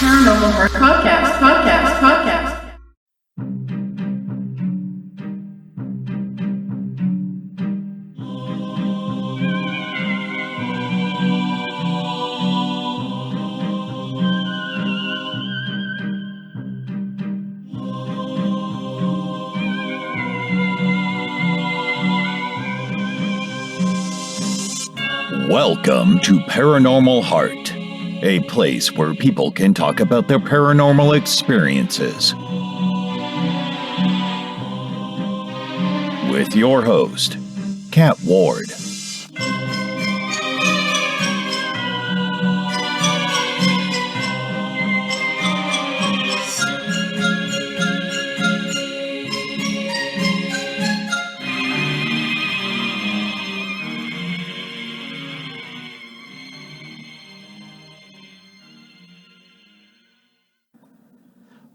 Paranormal Heart Podcast. Welcome to Paranormal Heart, a place where people can talk about their paranormal experiences. With your host, Kat Ward.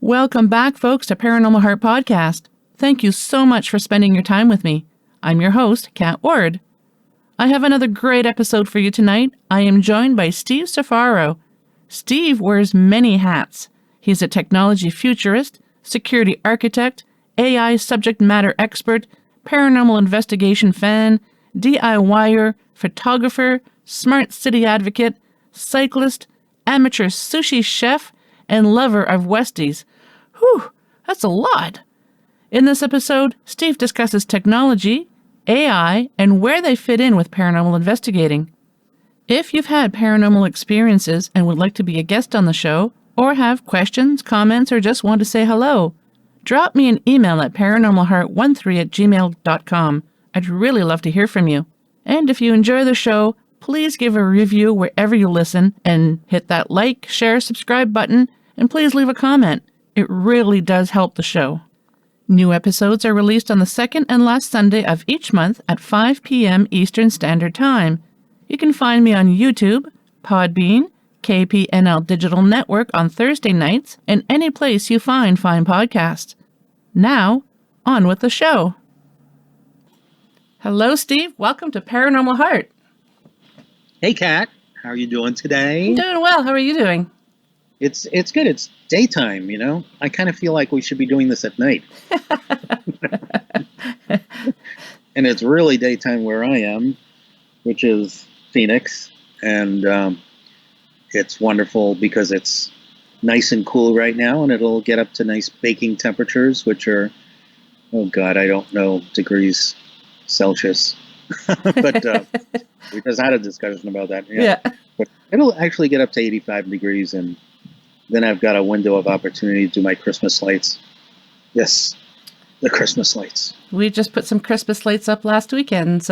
Welcome back, folks, to Paranormal Heart Podcast. Thank you so much for spending your time with me. I'm your host, Kat Ward. I have another great episode for you tonight. I am joined by Steve Surfaro. Steve wears many hats. He's a technology futurist, security architect, AI subject matter expert, paranormal investigation fan, DIYer, photographer, smart city advocate, cyclist, amateur sushi chef, and lover of Westies. Whew, that's a lot. In this episode, Steve discusses technology, AI, and where they fit in with paranormal investigating. If you've had paranormal experiences and would like to be a guest on the show, or have questions, comments, or just want to say hello, drop me an email at paranormalheart13@gmail.com. I'd really love to hear from you. And if you enjoy the show, please give a review wherever you listen and hit that like, share, subscribe button, and please leave a comment. It really does help the show. New episodes are released on the second and last Sunday of each month at 5 p.m. Eastern Standard Time. You can find me on YouTube, Podbean, KPNL Digital Network on Thursday nights, and any place you find fine podcasts. Now, on with the show. Hello, Steve. Welcome to Paranormal Heart. Hey, Kat. How are you doing today? I'm doing well. How are you doing? It's good. It's daytime, you know? I kind of feel like we should be doing this at night. And it's really daytime where I am, which is Phoenix. And it's wonderful because it's nice and cool right now, and it'll get up to nice baking temperatures, which are, oh God, I don't know, degrees Celsius. But we just had a discussion about that. Yeah. But it'll actually get up to 85 degrees, and then I've got a window of opportunity to do my Christmas lights. Yes, the Christmas lights. We just put some Christmas lights up last weekend,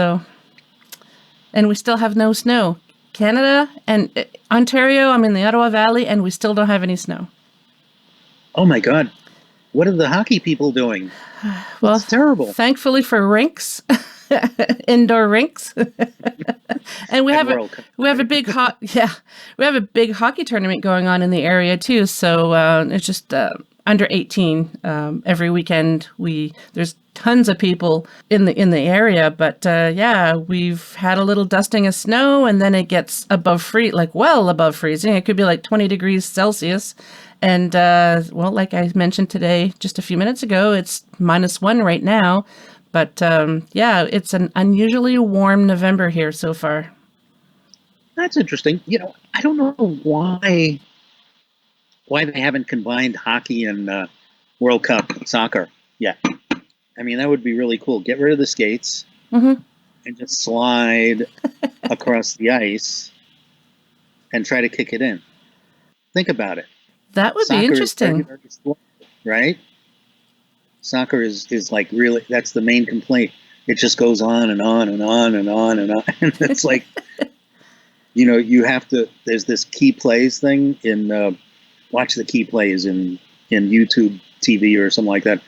and we still have no snow. Canada and Ontario, I'm in the Ottawa Valley, and we still don't have any snow. Oh my God. What are the hockey people doing? Well, it's terrible. Thankfully for rinks, indoor rinks. And we have a big hockey tournament going on in the area too. So it's just under 18 every weekend. There's tons of people in the area, but we've had a little dusting of snow, and then it gets above well above freezing. It could be like 20 degrees Celsius. And, like I mentioned today, just a few minutes ago, it's -1 right now. But, it's an unusually warm November here so far. That's interesting. You know, I don't know why they haven't combined hockey and World Cup soccer yet. I mean, that would be really cool. Get rid of the skates and just slide across the ice and try to kick it in. Think about it. That would be interesting. Right? Soccer is like really, that's the main complaint. It just goes on and on and on and on and on. And it's like, you know, there's this key plays thing in, watch the key plays in YouTube TV or something like that.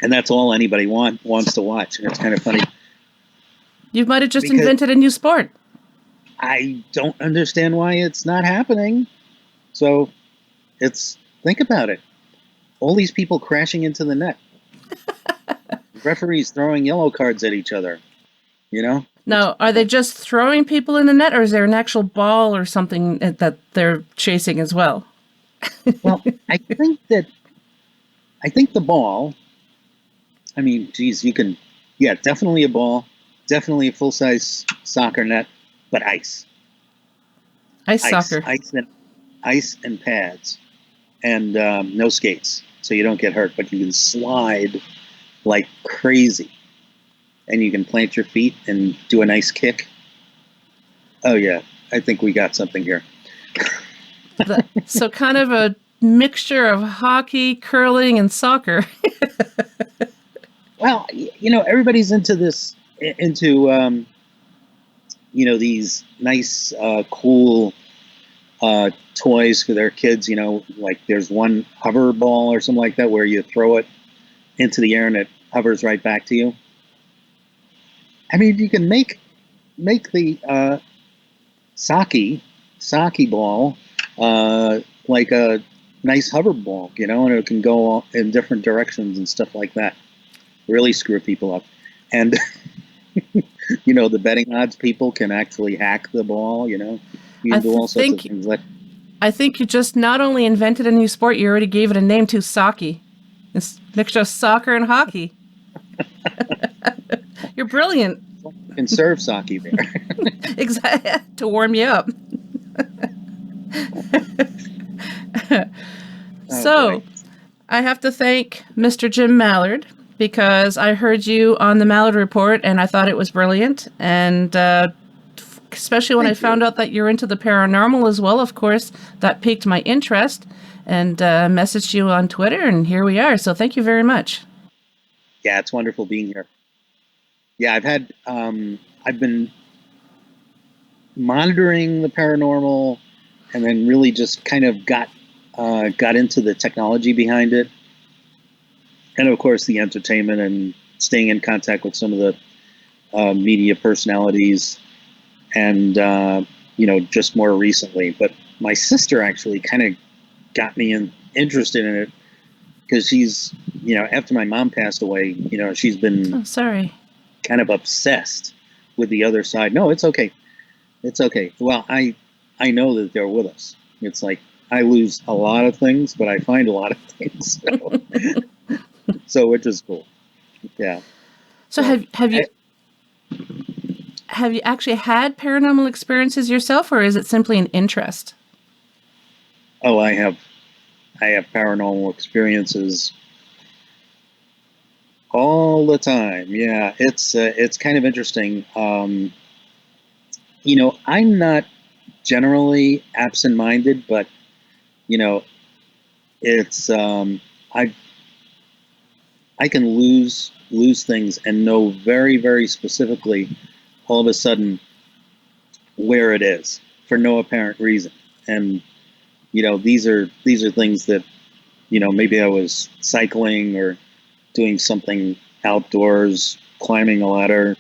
And that's all anybody wants to watch. And it's kind of funny. You might have just invented a new sport. I don't understand why it's not happening. So think about it. All these people crashing into the net. Referees throwing yellow cards at each other, you know? Now, are they just throwing people in the net, or is there an actual ball or something that they're chasing as well? Well, I think the ball, I mean, geez, definitely a ball, definitely a full-size soccer net, but ice. Ice soccer. Ice and pads, and no skates, so you don't get hurt, but you can slide like crazy, and you can plant your feet and do a nice kick. Oh yeah, I think we got something here. So kind of a mixture of hockey, curling, and soccer. Well, everybody's into this, these nice, cool toys for their kids. Like there's one hover ball or something like that where you throw it into the air and it hovers right back to you. I mean, you can make the sake ball like a nice hover ball, and it can go in different directions and stuff like that. Really screw people up. And the betting odds people can actually hack the ball. You can do all sorts of things. I think you just not only invented a new sport, you already gave it a name too, sake. It's a mixture of soccer and hockey. You're brilliant. You can serve sake there. Exactly, to warm you up. So, I have to thank Mr. Jim Mallard, because I heard you on the Mallard Report and I thought it was brilliant. And especially when I found out that you're into the paranormal as well, of course, that piqued my interest, and messaged you on Twitter, and here we are. So thank you very much. Yeah, it's wonderful being here. Yeah, I've been monitoring the paranormal, and then really just kind of got into the technology behind it. And of course, the entertainment and staying in contact with some of the media personalities, and just more recently. But my sister actually kind of got me interested in it, because she's, after my mom passed away, she's been kind of obsessed with the other side. No, it's okay. It's okay. Well, I know that they're with us. It's like I lose a lot of things, but I find a lot of things. So which is cool. Yeah. So have you actually had paranormal experiences yourself, or is it simply an interest? Oh, I have paranormal experiences all the time. Yeah, it's kind of interesting. I'm not generally absent-minded, but it's I can lose things and know very, very specifically all of a sudden where it is for no apparent reason. And these are things that maybe I was cycling or doing something outdoors, climbing a ladder.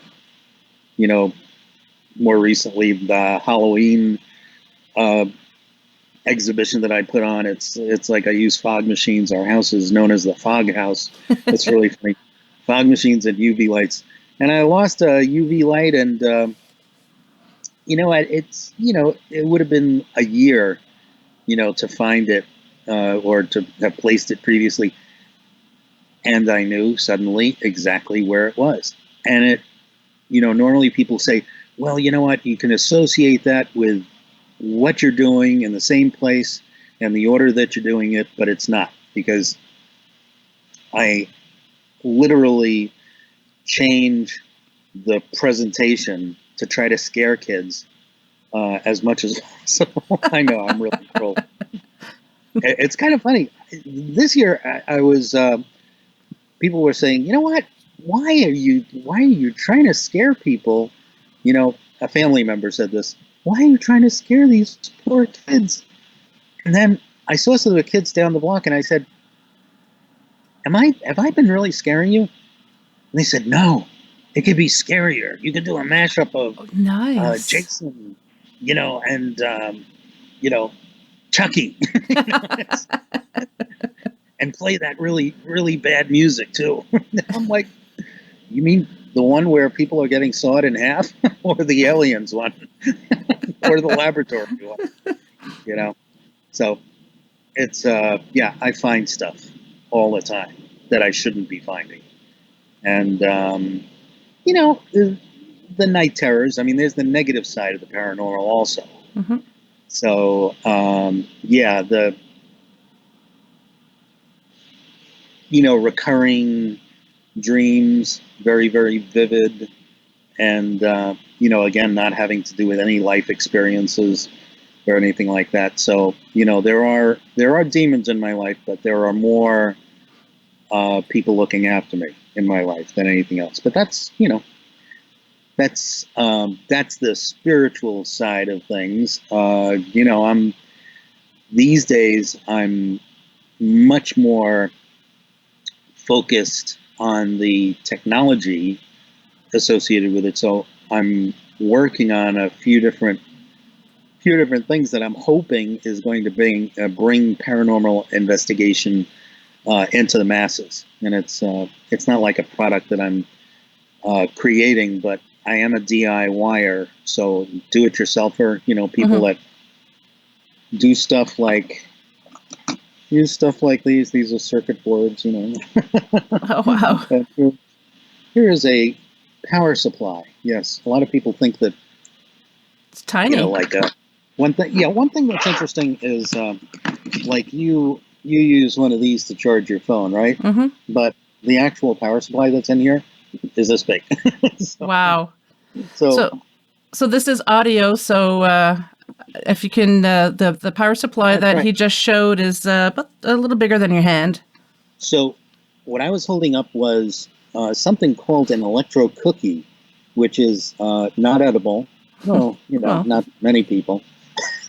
More recently, the Halloween exhibition that I put on, it's like I use fog machines. Our house is known as the Fog House. It's really funny. Fog machines and UV lights. And I lost a UV light, and it would have been a year, to find it or to have placed it previously. And I knew suddenly exactly where it was. And it, normally people say, well, you know what, you can associate that with what you're doing in the same place and the order that you're doing it, but it's not, because I literally change the presentation to try to scare kids as much as possible. I know, I'm really troll. It's kind of funny. This year, I was. People were saying, you know what? Why are you trying to scare people? A family member said this. Why are you trying to scare these poor kids? And then I saw some of the kids down the block, and I said, have I been really scaring you? And they said, no, it could be scarier. You could do a mashup of nice. Jason, and Chucky, and play that really, really bad music too. I'm like, you mean the one where people are getting sawed in half, or the aliens one, or the laboratory one? So it's yeah, I find stuff all the time that I shouldn't be finding, and you know, the night terrors. I mean, there's the negative side of the paranormal also. Mm-hmm. So yeah, the recurring dreams, very very vivid, and again, not having to do with any life experiences or anything like that. So there are demons in my life, but there are more people looking after me in my life than anything else. But that's the spiritual side of things. I'm these days I'm much more focused on the technology associated with it. So I'm working on a few different things that I'm hoping is going to bring paranormal investigation into the masses. And it's not like a product that I'm creating, but I am a DIYer, so do-it-yourselfer. People that do stuff like use stuff like these. These are circuit boards. Oh, wow. Here is a power supply. Yes, a lot of people think that It's tiny. like one thing. Yeah, one thing that's interesting is like you use one of these to charge your phone, right? Mm-hmm. But the actual power supply that's in here is this big. Wow. So So this is audio. So if you can, the power supply That's that right. he just showed is about a little bigger than your hand. So what I was holding up was something called an electro cookie, which is not edible. Well, Well. not many people,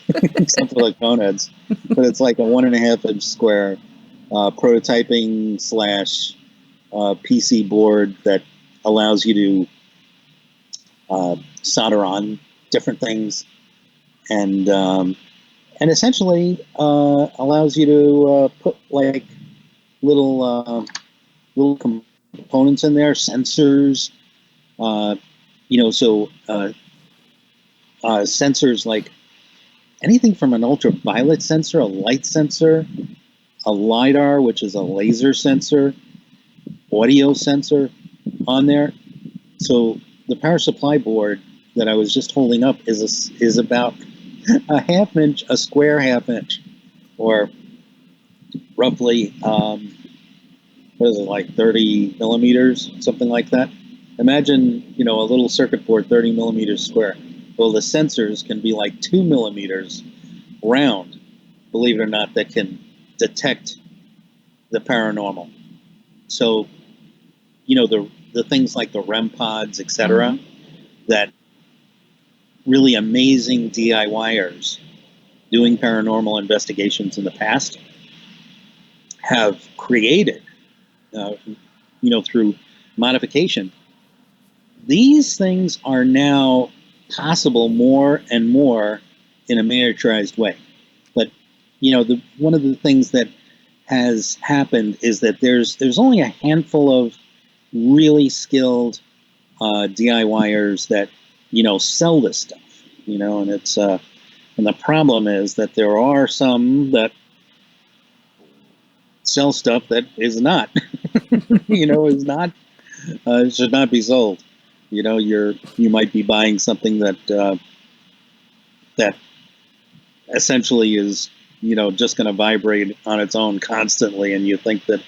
except for like coneheads. But it's like a 1.5-inch square prototyping / PC board that allows you to solder on different things, and essentially allows you to put like little components in there, sensors. Sensors like anything from an ultraviolet sensor, a light sensor, a LiDAR, which is a laser sensor, audio sensor on there. So the power supply board that I was just holding up is about a square half inch, or roughly, what is it, like 30 millimeters, something like that. Imagine, a little circuit board, 30 millimeters square. Well, the sensors can be like 2 millimeters round, believe it or not, that can detect the paranormal. So, the things like the REM pods, etc., that really amazing DIYers doing paranormal investigations in the past have created, through modification. These things are now possible more and more in a miniaturized way. But, one of the things that has happened is that there's only a handful of really skilled DIYers that, sell this stuff, and it's, and the problem is that there are some that sell stuff that is not, is not, should not be sold. You might be buying something that that essentially is, just going to vibrate on its own constantly, and you think that,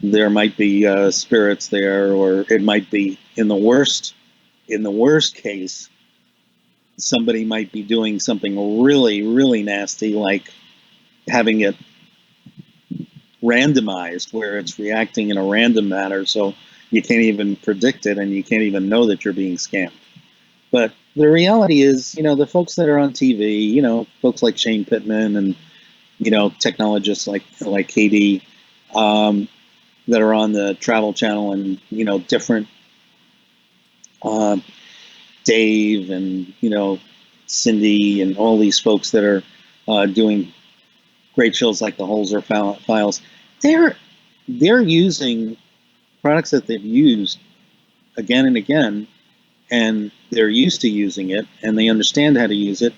there might be spirits there, or it might be in the worst case, somebody might be doing something really, really nasty, like having it randomized, where it's reacting in a random manner, so you can't even predict it, and you can't even know that you're being scammed. But the reality is, the folks that are on TV, folks like Shane Pittman and, technologists like KD, that are on the Travel Channel, and, different Dave and, Cindy and all these folks that are doing great shows like the Holzer Files, they're using products that they've used again and again, and they're used to using it, and they understand how to use it.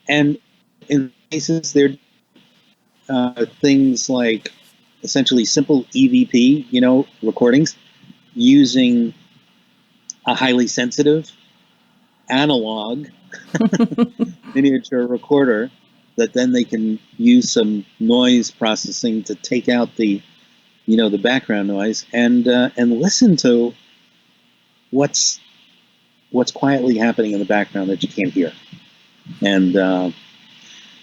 And in cases, they're things like essentially simple EVP, recordings using a highly sensitive analog miniature recorder that then they can use some noise processing to take out the background noise and listen to what's quietly happening in the background that you can't hear. And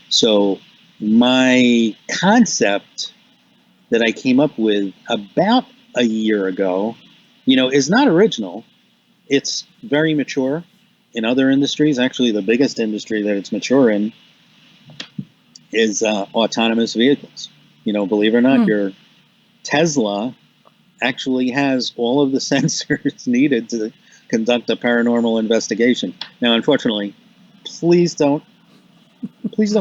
so my concept that I came up with about a year ago, is not original. It's very mature in other industries. Actually, the biggest industry that it's mature in is autonomous vehicles. Believe it or not, your Tesla actually has all of the sensors needed to conduct a paranormal investigation. Now, unfortunately, please don't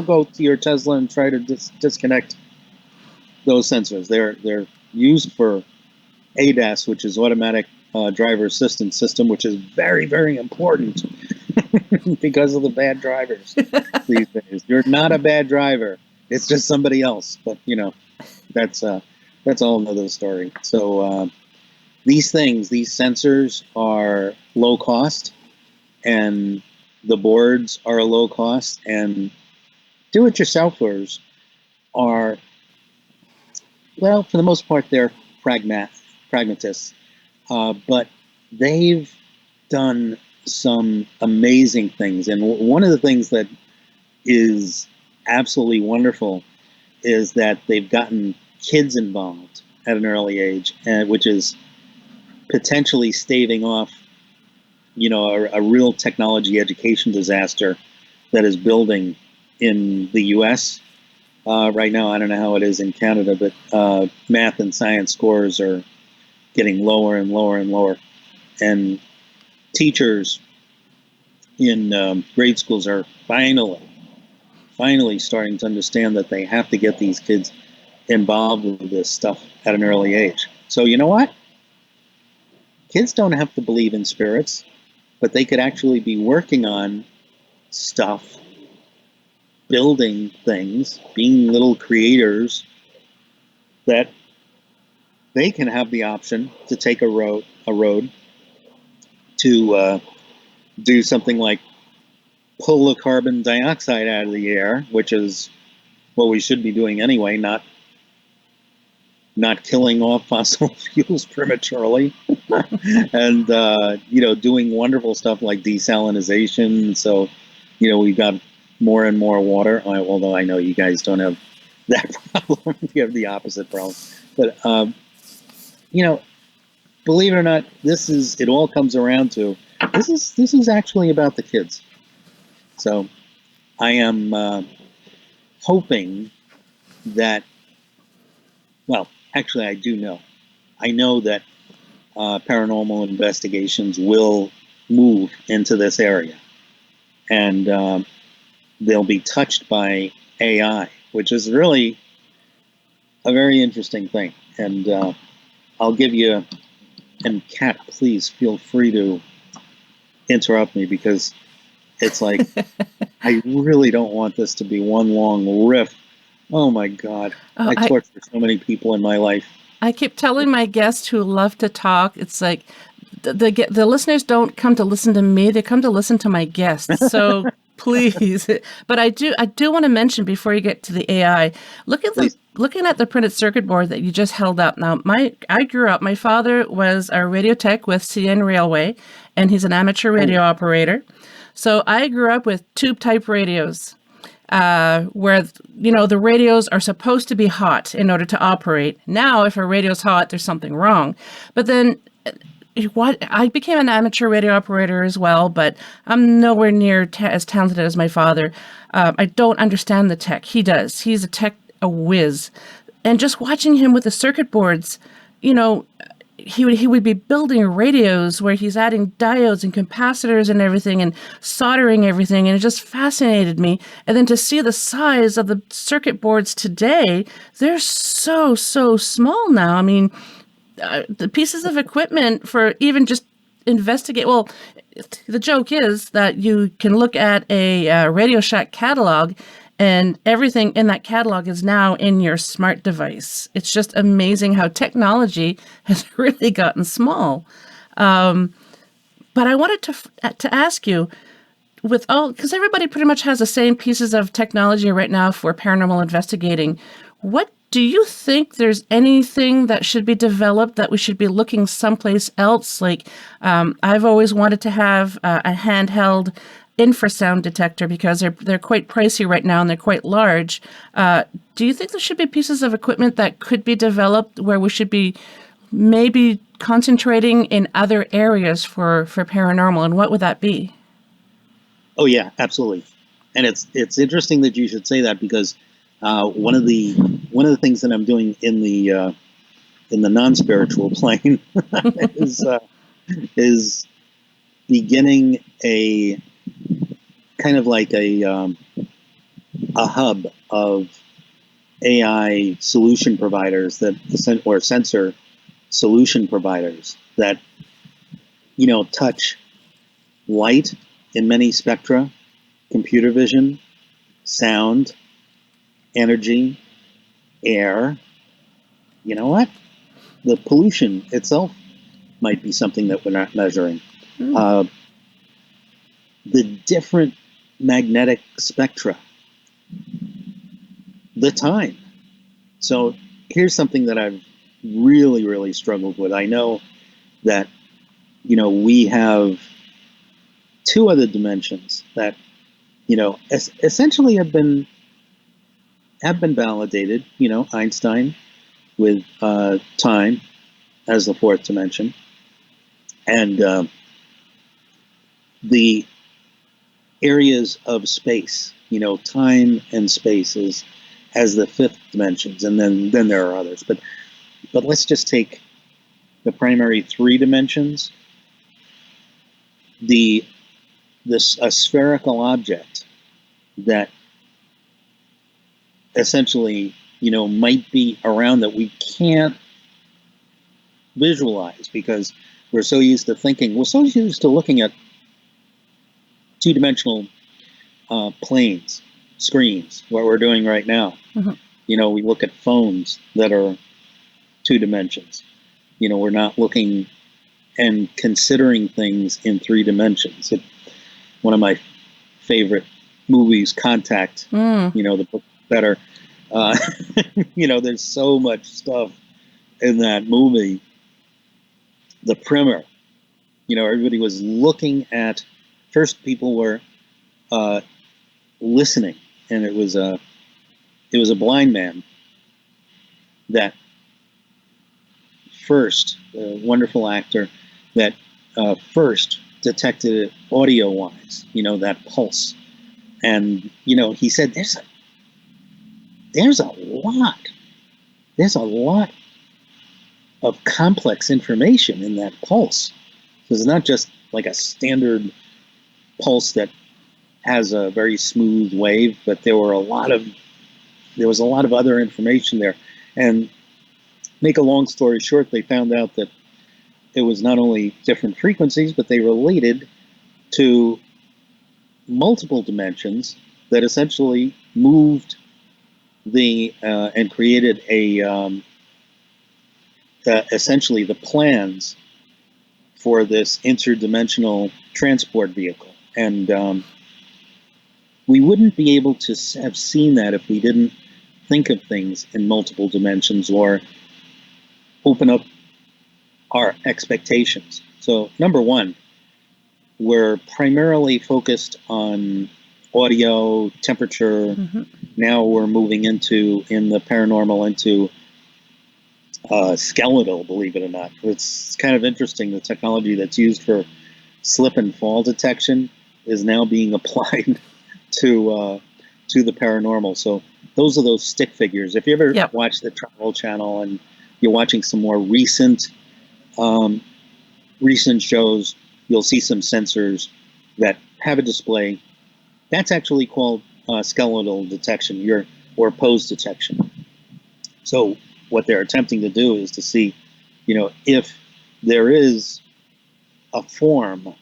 go to your Tesla and try to disconnect those sensors. They're used for ADAS, which is automatic driver assistance system, which is very, very important because of the bad drivers these days. You're not a bad driver. It's just somebody else. But, that's a whole nother story. So these sensors are low cost, and the boards are low cost, and do-it-yourselfers are, well, for the most part, they're pragmatists. But they've done some amazing things. And one of the things that is absolutely wonderful is that they've gotten kids involved at an early age, which is potentially staving off, a real technology education disaster that is building in the U.S. Right now. I don't know how it is in Canada, but math and science scores are getting lower and lower and lower. And teachers in grade schools are finally starting to understand that they have to get these kids involved with this stuff at an early age. So you know what? Kids don't have to believe in spirits, but they could actually be working on stuff, building things, being little creators, that they can have the option to take a road to do something like pull the carbon dioxide out of the air, which is what we should be doing anyway, not killing off fossil fuels prematurely, and doing wonderful stuff like desalinization. So, we've got more and more water. Although I know you guys don't have that problem, you have the opposite problem. But believe it or not, it all comes around to this is actually about the kids. So I am hoping that, well, actually I do know. I know that paranormal investigations will move into this area, and they'll be touched by AI, which is really a very interesting thing. And I'll give you, and Kat, please feel free to interrupt me, because it's like, I really don't want this to be one long riff. Oh my God. I torture so many people in my life. I keep telling my guests who love to talk, it's like the listeners don't come to listen to me, they come to listen to my guests. So please. But I do want to mention, before you get to the AI, looking at the printed circuit board that you just held up. Now, I grew up, my father was a radio tech with CN Railway, and he's an amateur radio operator. So I grew up with tube type radios, where, the radios are supposed to be hot in order to operate. Now, if a radio's hot, there's something wrong. But then I became an amateur radio operator as well, but I'm nowhere near as talented as my father. I don't understand the tech. He does. He's a whiz. And just watching him with the circuit boards, he would be building radios where he's adding diodes and capacitors and everything and soldering everything, and it just fascinated me. And then to see the size of the circuit boards today, they're so small now. I mean, the pieces of equipment for even just investigate. Well, the joke is that you can look at a Radio Shack catalog, And everything in that catalog is now in your smart device. It's just amazing how technology has really gotten small. But I wanted to ask you, because everybody pretty much has the same pieces of technology right now for paranormal investigating, what do you think there's anything that should be developed that we should be looking someplace else? Like, I've always wanted to have a handheld infrasound detector because they're quite pricey right now and they're quite large. Do you think there should be pieces of equipment that could be developed where we should be maybe concentrating in other areas for paranormal, and what would that be? Oh yeah, absolutely. And it's interesting that you should say that, because one of the things that I'm doing in the non-spiritual plane is beginning a kind of like a hub of AI solution providers or sensor solution providers that touch light in many spectra, computer vision, sound, energy, air. You know what? The pollution itself might be something that we're not measuring. The different magnetic spectra, the time. So here's something that I've really, really struggled with. I know that, we have two other dimensions that, essentially have been validated. Einstein with time as the fourth dimension, and the areas of space, time and space as the fifth dimensions, and then there are others. But let's just take the primary three dimensions. A spherical object that essentially, might be around that we can't visualize because we're so used to looking at two-dimensional planes, screens, what we're doing right now. Mm-hmm. We look at phones that are two dimensions. We're not looking and considering things in three dimensions. One of my favorite movies, Contact, the book better. There's so much stuff in that movie. The primer, everybody was looking at, first people were listening, and it was a blind man that first, a wonderful actor that first detected it audio-wise, that pulse. And, he said, there's a lot of complex information in that pulse. So it's not just like a standard pulse that has a very smooth wave, but there was a lot of other information there. And make a long story short, they found out that it was not only different frequencies, but they related to multiple dimensions that essentially moved and created essentially the plans for this interdimensional transport vehicle. And we wouldn't be able to have seen that if we didn't think of things in multiple dimensions or open up our expectations. So number one, we're primarily focused on audio, temperature. Mm-hmm. Now we're moving in the paranormal into skeletal, believe it or not. It's kind of interesting. The technology that's used for slip and fall detection is now being applied to the paranormal. So those are those stick figures. If you ever watch the Travel Channel and you're watching some more recent shows, you'll see some sensors that have a display. That's actually called skeletal detection, or pose detection. So what they're attempting to do is to see, if there is a form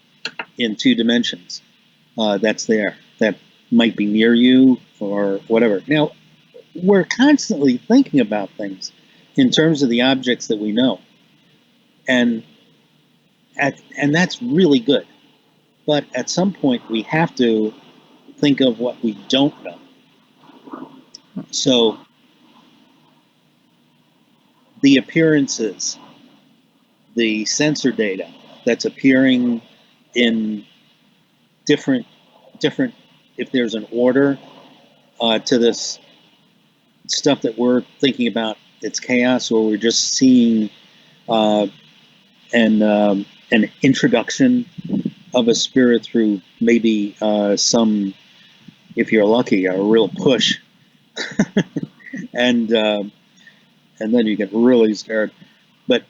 in two dimensions that's there, that might be near you, or whatever. Now, we're constantly thinking about things in terms of the objects that we know. And that's really good. But at some point, we have to think of what we don't know. So the appearances, the sensor data that's appearing in different, if there's an order to this stuff that we're thinking about, it's chaos, or we're just seeing an introduction of a spirit through maybe some, if you're lucky, a real push, and then you get really scared. But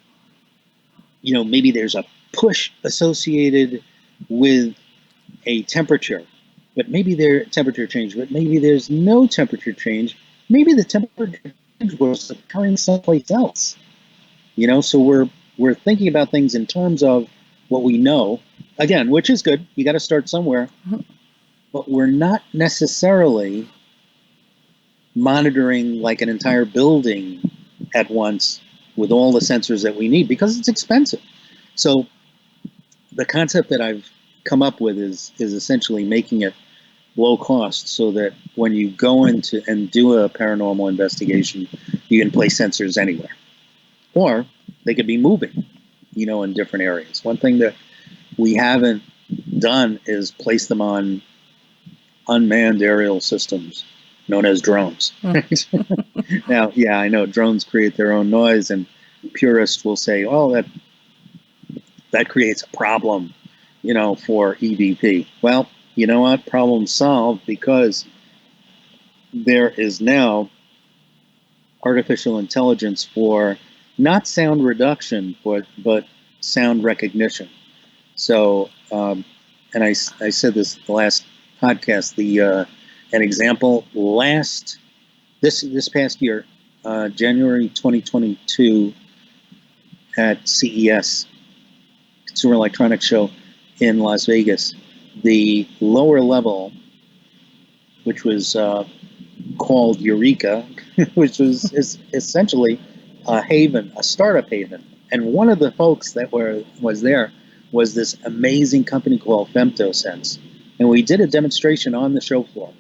maybe there's a push associated with a temperature, but maybe there's temperature change, but maybe there's no temperature change. Maybe the temperature change was occurring someplace else. So we're thinking about things in terms of what we know, again, which is good. You got to start somewhere, but we're not necessarily monitoring like an entire building at once with all the sensors that we need, because it's expensive. So the concept that I've come up with is essentially making it low cost, so that when you go into and do a paranormal investigation, you can place sensors anywhere, or they could be moving, in different areas. One thing that we haven't done is place them on unmanned aerial systems known as drones. Now, yeah, I know drones create their own noise, and purists will say, "Oh, that creates a problem, for EVP." Well, you know what? Problem solved, because there is now artificial intelligence for not sound reduction, but sound recognition. So, and I said this the last podcast. An example this past year, January 2022, at CES, Consumer Electronics Show in Las Vegas, the lower level, which was called Eureka, which was essentially a haven, a startup haven. And one of the folks that was there was this amazing company called FemtoSense. And we did a demonstration on the show floor.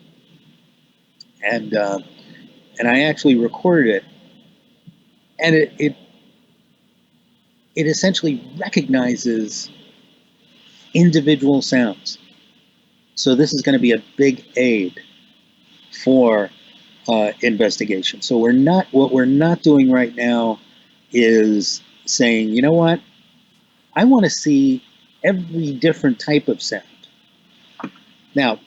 And I actually recorded it. And it essentially recognizes individual sounds. So this is going to be a big aid for investigation. So what we're not doing right now is saying, you know what, I want to see every different type of sound. Now,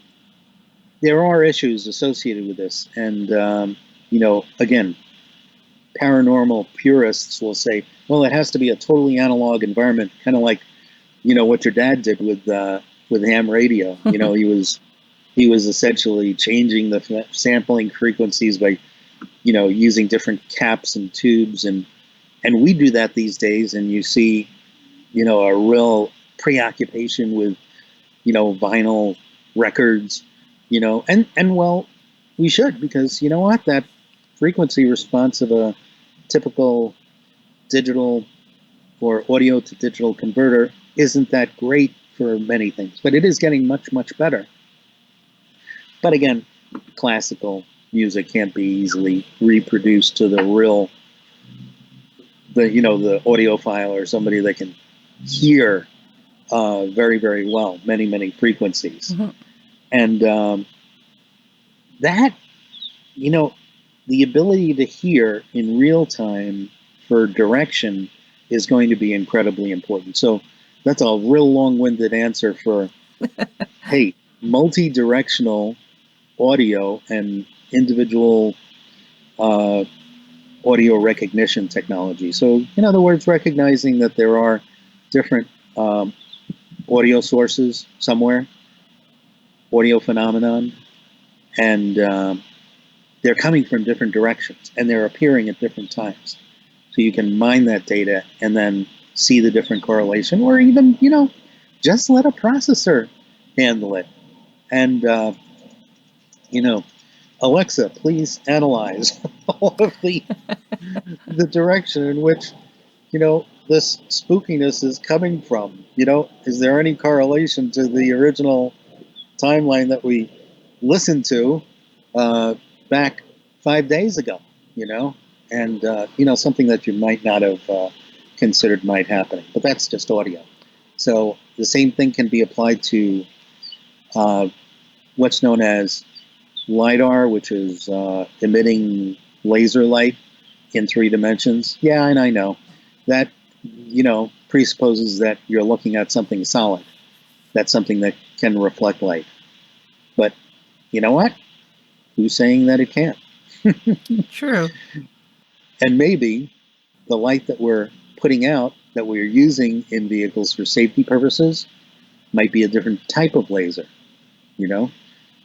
there are issues associated with this, and again, paranormal purists will say, well, it has to be a totally analog environment, kind of like what your dad did with ham radio. He was essentially changing the sampling frequencies by using different caps and tubes, and we do that these days, and you see a real preoccupation with vinyl records, and well, we should, because you know what, that frequency response of a typical digital or audio to digital converter isn't that great for many things, but it is getting much, much better. But again, classical music can't be easily reproduced to the audiophile or somebody that can hear very, very well, many, many frequencies. Mm-hmm. And that, the ability to hear in real time for direction is going to be incredibly important. So that's a real long-winded answer for, hey, multi-directional audio and individual audio recognition technology. So, in other words, recognizing that there are different audio sources somewhere, audio phenomenon, and they're coming from different directions, and they're appearing at different times. So you can mine that data and then see the different correlation, or even, just let a processor handle it. And, Alexa, please analyze all of the direction in which, this spookiness is coming from. Is there any correlation to the original timeline that we listened to back 5 days ago, and, something that you might not have considered might happen. But that's just audio. So the same thing can be applied to what's known as LiDAR, which is emitting laser light in 3 dimensions. Yeah, and I know that, presupposes that you're looking at something solid. That's something that can reflect light. But you know what? Who's saying that it can't? True. And maybe the light that we're putting out, that we're using in vehicles for safety purposes, might be a different type of laser,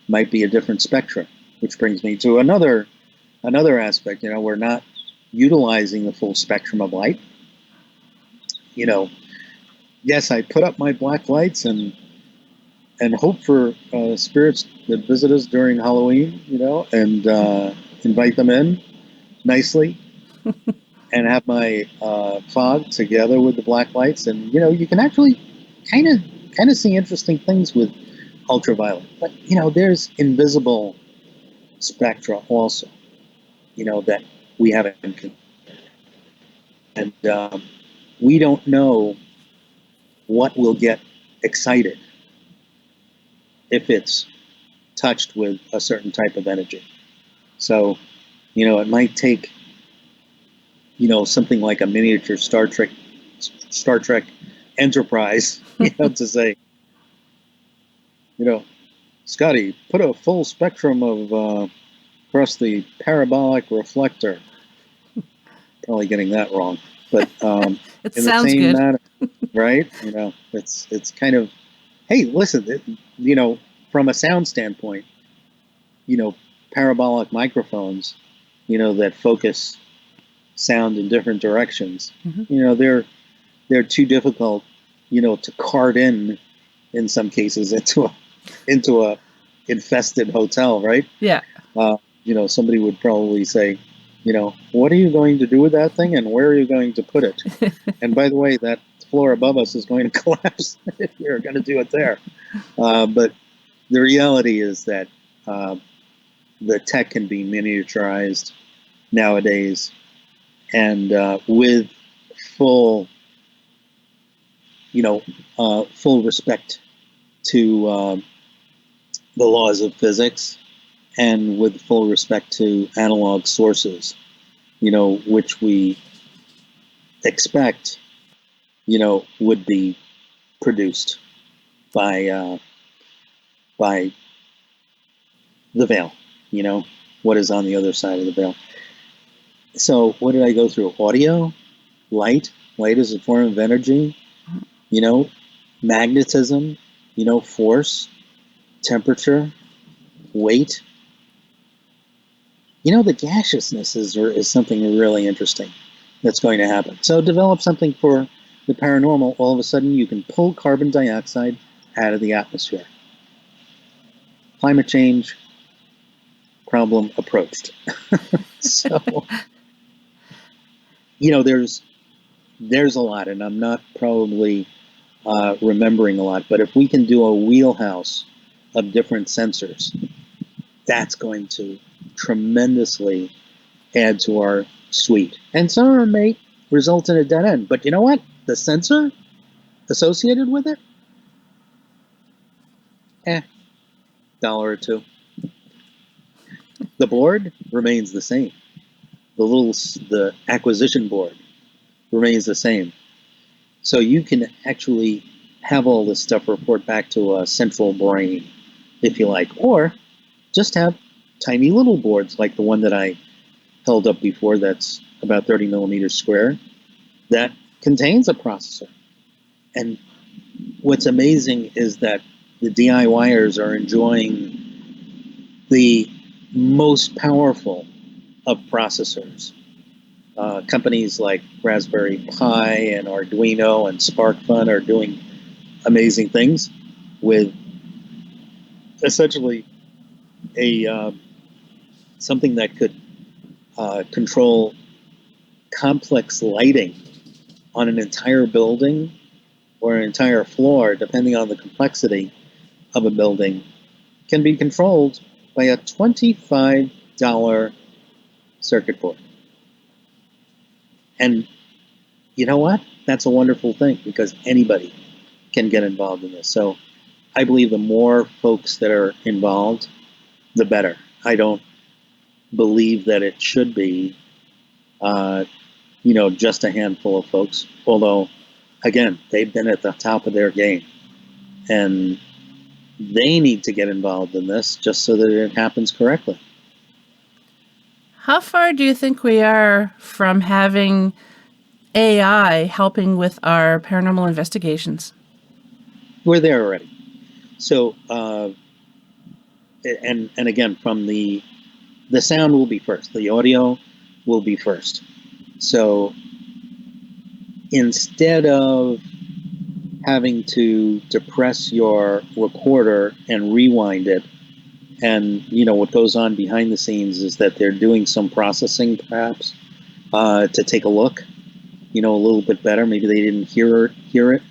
might be a different spectrum, which brings me to another aspect. We're not utilizing the full spectrum of light. Yes, I put up my black lights and hope for spirits that visit us during Halloween, and invite them in nicely, and have my fog together with the black lights, and you can actually kind of see interesting things with ultraviolet. But there's invisible spectra also, that we haven't, and we don't know what will get excited if it's touched with a certain type of energy. So, it might take, something like a miniature Star Trek Enterprise, to say, Scotty, put a full spectrum of across the parabolic reflector. Probably getting that wrong, but It in sounds the same good. manner, right? It's kind of, hey, listen, from a sound standpoint, parabolic microphones, that focus sound in different directions. Mm-hmm. They're too difficult, to cart in some cases into a infested hotel, right? Yeah. Somebody would probably say, what are you going to do with that thing, and where are you going to put it? And by the way, that floor above us is going to collapse if you're going to do it there. But the reality is that the tech can be miniaturized nowadays, and with full, full respect to the laws of physics, and with full respect to analog sources, which we expect, would be produced by the veil, what is on the other side of the veil. So what did I go through? Audio, light is a form of energy, magnetism, force, temperature, weight. The gaseousness is something really interesting that's going to happen. So develop something for the paranormal. All of a sudden, you can pull carbon dioxide out of the atmosphere. Climate change problem approached. So, there's a lot, and I'm not probably remembering a lot, but if we can do a wheelhouse of different sensors, that's going to tremendously add to our suite. And some of them may result in a dead end, but you know what? The sensor associated with it, $1 or $2. The board remains the same. The acquisition board remains the same. So you can actually have all this stuff report back to a central brain, if you like, or just have tiny little boards like the one that I held up before, that's about 30 millimeters square, that contains a processor. And what's amazing is that the DIYers are enjoying the most powerful of processors. Companies like Raspberry Pi and Arduino and SparkFun are doing amazing things with essentially a something that could control complex lighting on an entire building or an entire floor, depending on the complexity of a building, can be controlled by a $25 circuit board. And you know what? That's a wonderful thing because anybody can get involved in this. So I believe the more folks that are involved, the better. I don't believe that it should be, just a handful of folks. Although, again, they've been at the top of their game. And they need to get involved in this just so that it happens correctly. How far do you think we are from having AI helping with our paranormal investigations? We're there already. So, and again, from the sound will be first. The audio will be first. So instead of having to depress your recorder and rewind it, and what goes on behind the scenes is that they're doing some processing perhaps to take a look, a little bit better. Maybe they didn't hear it,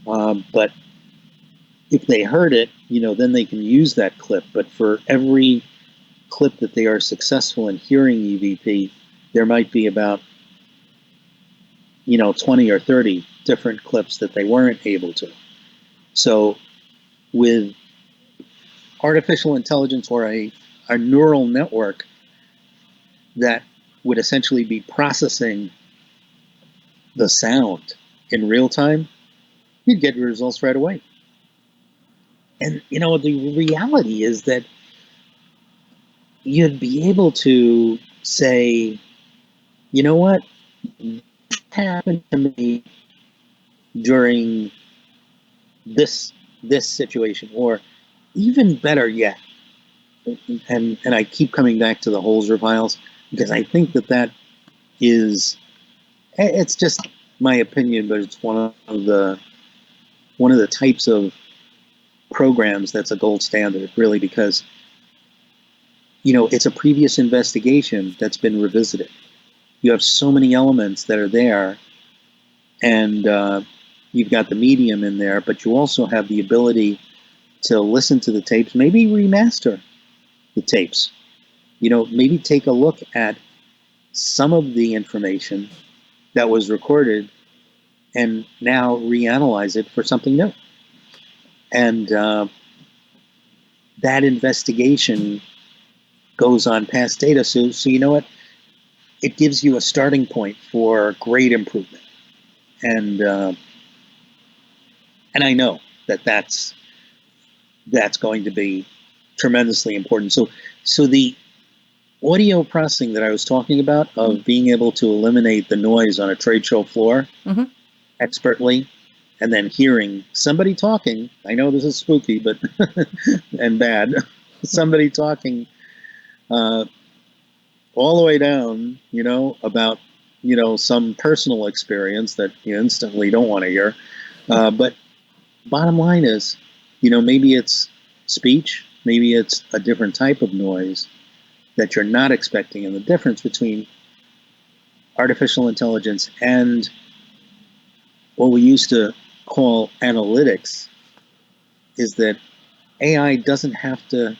but if they heard it, then they can use that clip. But for every clip that they are successful in hearing EVP, there might be about 20 or 30 different clips that they weren't able to. So with artificial intelligence or a neural network that would essentially be processing the sound in real time, you'd get your results right away. And, the reality is that you'd be able to say, you know what, happened to me during this situation, or even better yet, and I keep coming back to the Holzer files because I think that is, it's just my opinion, but it's one of the types of programs that's a gold standard, really, because it's a previous investigation that's been revisited. You have so many elements that are there, and you've got the medium in there, but you also have the ability to listen to the tapes, maybe remaster the tapes, maybe take a look at some of the information that was recorded and now reanalyze it for something new. And that investigation goes on past data. So you know what? It gives you a starting point for great improvement. And I know that's going to be tremendously important. So the audio processing that I was talking about of being able to eliminate the noise on a trade show floor expertly, and then hearing somebody talking, I know this is spooky, but and bad, somebody talking all the way down, about, some personal experience that you instantly don't want to hear. But bottom line is, maybe it's speech, maybe it's a different type of noise that you're not expecting. And the difference between artificial intelligence and what we used to call analytics is that AI doesn't have to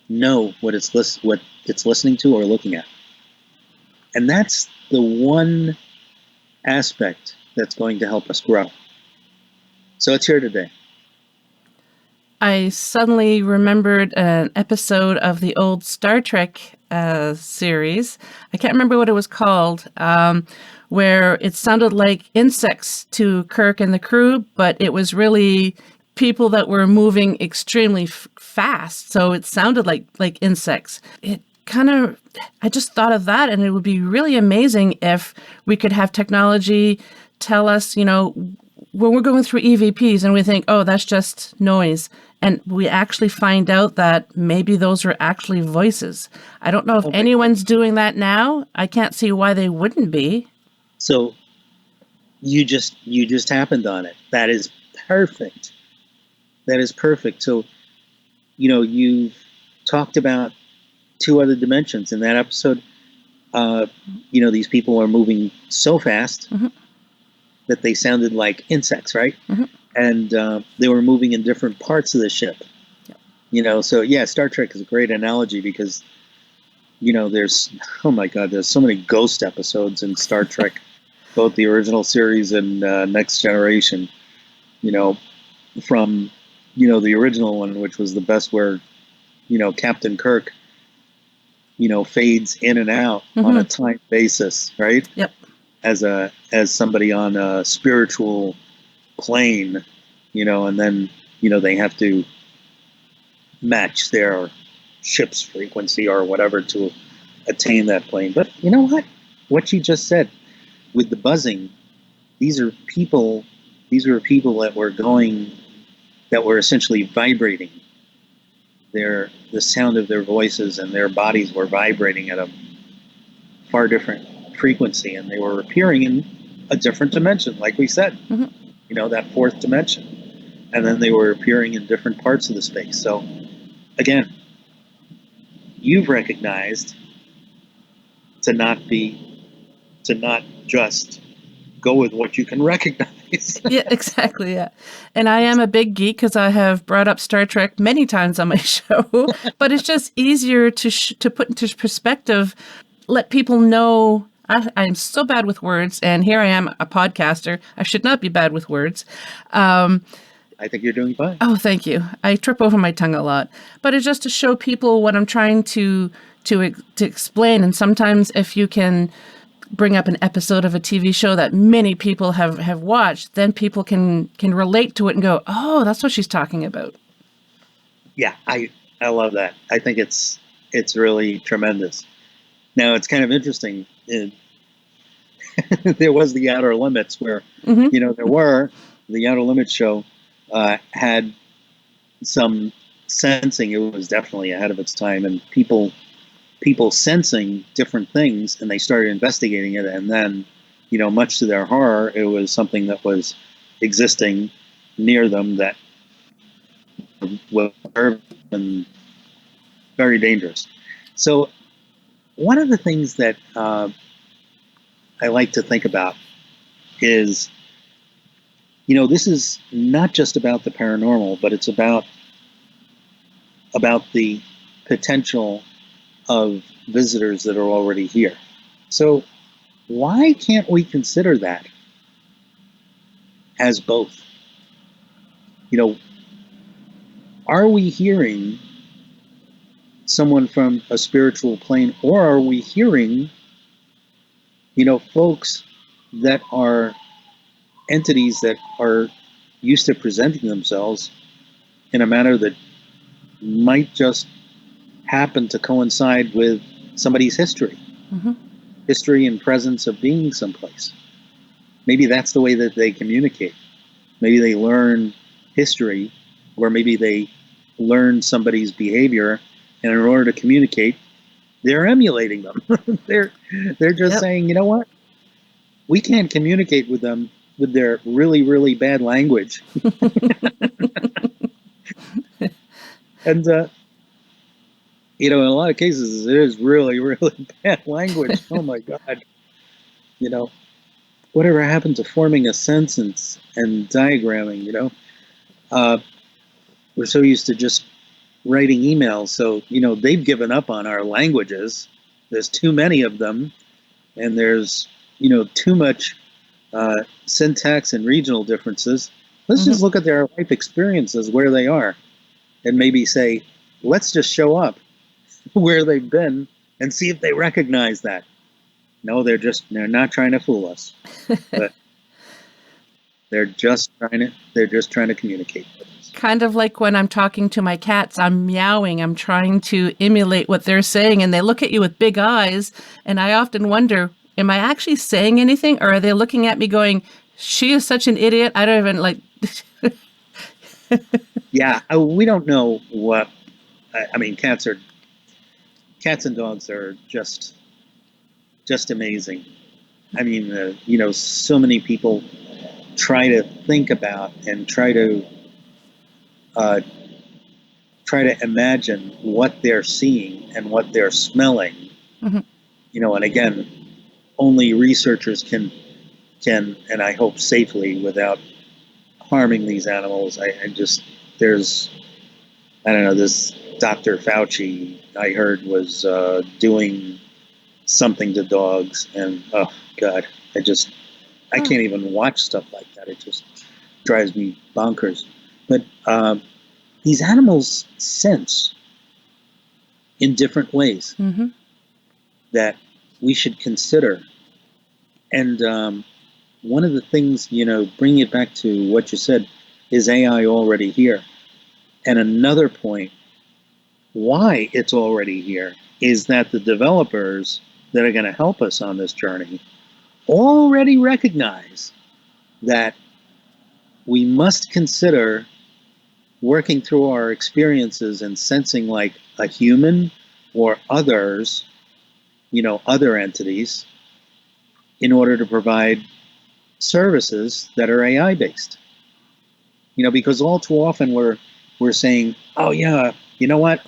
know what it's listening to or looking at. And that's the one aspect that's going to help us grow. So it's here today. I suddenly remembered an episode of the old Star Trek series. I can't remember what it was called, where it sounded like insects to Kirk and the crew, but it was really people that were moving extremely fast. So it sounded like insects. I just thought of that, and it would be really amazing if we could have technology tell us, when we're going through EVPs and we think, oh, that's just noise. And we actually find out that maybe those are actually voices. I don't know if anyone's doing that now. I can't see why they wouldn't be. So you just happened on it. That is perfect. That is perfect. So, you've talked about two other dimensions. In that episode, these people are moving so fast that they sounded like insects, right? And they were moving in different parts of the ship. So yeah, Star Trek is a great analogy because, there's, oh my God, there's so many ghost episodes in Star Trek, both the original series and Next Generation, from, the original one, which was the best, where, Captain Kirk, fades in and out on a time basis, right? Yep. As somebody on a spiritual plane, and then, they have to match their ship's frequency or whatever to attain that plane. But you know what you just said with the buzzing, these were people that were essentially vibrating. The sound of their voices and their bodies were vibrating at a far different frequency, and they were appearing in a different dimension, like we said, that fourth dimension. And then they were appearing in different parts of the space. So again, you've recognized to not just go with what you can recognize. Yeah, exactly. Yeah. And I am a big geek because I have brought up Star Trek many times on my show, but it's just easier to put into perspective, let people know. I'm so bad with words, and here I am, a podcaster. I should not be bad with words. I think you're doing fine. Oh, thank you. I trip over my tongue a lot, but it's just to show people what I'm trying to explain. And sometimes if you can bring up an episode of a TV show that many people have watched, then people can relate to it and go, oh, that's what she's talking about. Yeah, I love that. I think it's really tremendous. Now, it's kind of interesting. There was the Outer Limits where, the Outer Limits show had some sensing. It was definitely ahead of its time, and people sensing different things, and they started investigating it, and then, much to their horror, it was something that was existing near them that was and very dangerous. So one of the things that I like to think about is, this is not just about the paranormal, but it's about the potential of visitors that are already here. So why can't we consider that as both? Are we hearing someone from a spiritual plane, or are we hearing, folks that are entities that are used to presenting themselves in a manner that might just happen to coincide with somebody's history, history and presence of being someplace. Maybe that's the way that they communicate. Maybe they learn history, or maybe they learn somebody's behavior, and in order to communicate, they're emulating them. they're just saying, you know what? We can't communicate with them with their really, really bad language. And, in a lot of cases, it is really, really bad language. Oh, my God. Whatever happened to forming a sentence and diagramming, we're so used to just writing emails. So, they've given up on our languages. There's too many of them, and there's, too much syntax and regional differences. Let's just look at their life experiences, where they are, and maybe say, let's just show up where they've been and see if they recognize that. No, they're not trying to fool us, but they're just trying to communicate with us. Kind of like when I'm talking to my cats, I'm meowing, I'm trying to emulate what they're saying, and they look at you with big eyes, and I often wonder, am I actually saying anything, or are they looking at me going, she is such an idiot, I don't even like... Yeah, we don't know what... I mean, cats and dogs are just amazing. I mean, so many people try to think about and try try to imagine what they're seeing and what they're smelling. Mhm. And again, only researchers can, and I hope safely without harming these animals. There's, I don't know, this Dr. Fauci I heard was doing something to dogs, and oh God, I can't even watch stuff like that. It just drives me bonkers. But these animals sense in different ways that we should consider. And one of the things, bringing it back to what you said, is AI already here? And another point, why it's already here, is that the developers that are going to help us on this journey already recognize that we must consider working through our experiences and sensing like a human or others, other entities, in order to provide services that are AI based. Because all too often we're saying, oh yeah, you know what?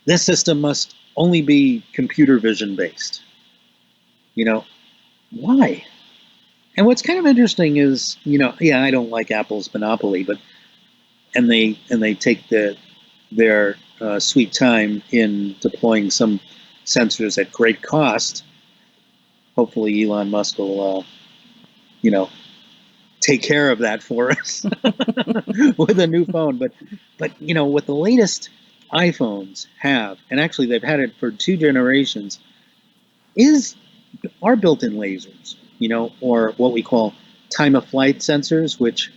This system must only be computer vision based. Why? And what's kind of interesting is, I don't like Apple's monopoly, and they take their sweet time in deploying some sensors at great cost. Hopefully, Elon Musk will, take care of that for us with a new phone. But what the latest iPhones have, and actually they've had it for 2 generations, are built-in lasers, or what we call time-of-flight sensors, which,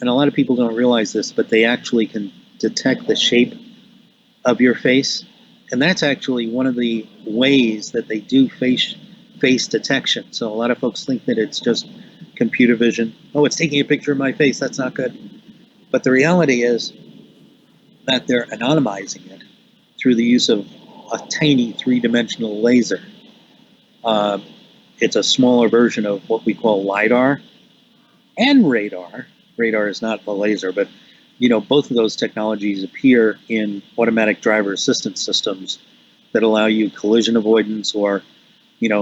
and a lot of people don't realize this, but they actually can detect the shape of your face. And that's actually one of the ways that they do face detection. So a lot of folks think that it's just computer vision. Oh, it's taking a picture of my face. That's not good. But the reality is that they're anonymizing it through the use of a tiny 3-dimensional laser. It's a smaller version of what we call LiDAR and radar. Radar is not a laser, but both of those technologies appear in automatic driver assistance systems that allow you collision avoidance, or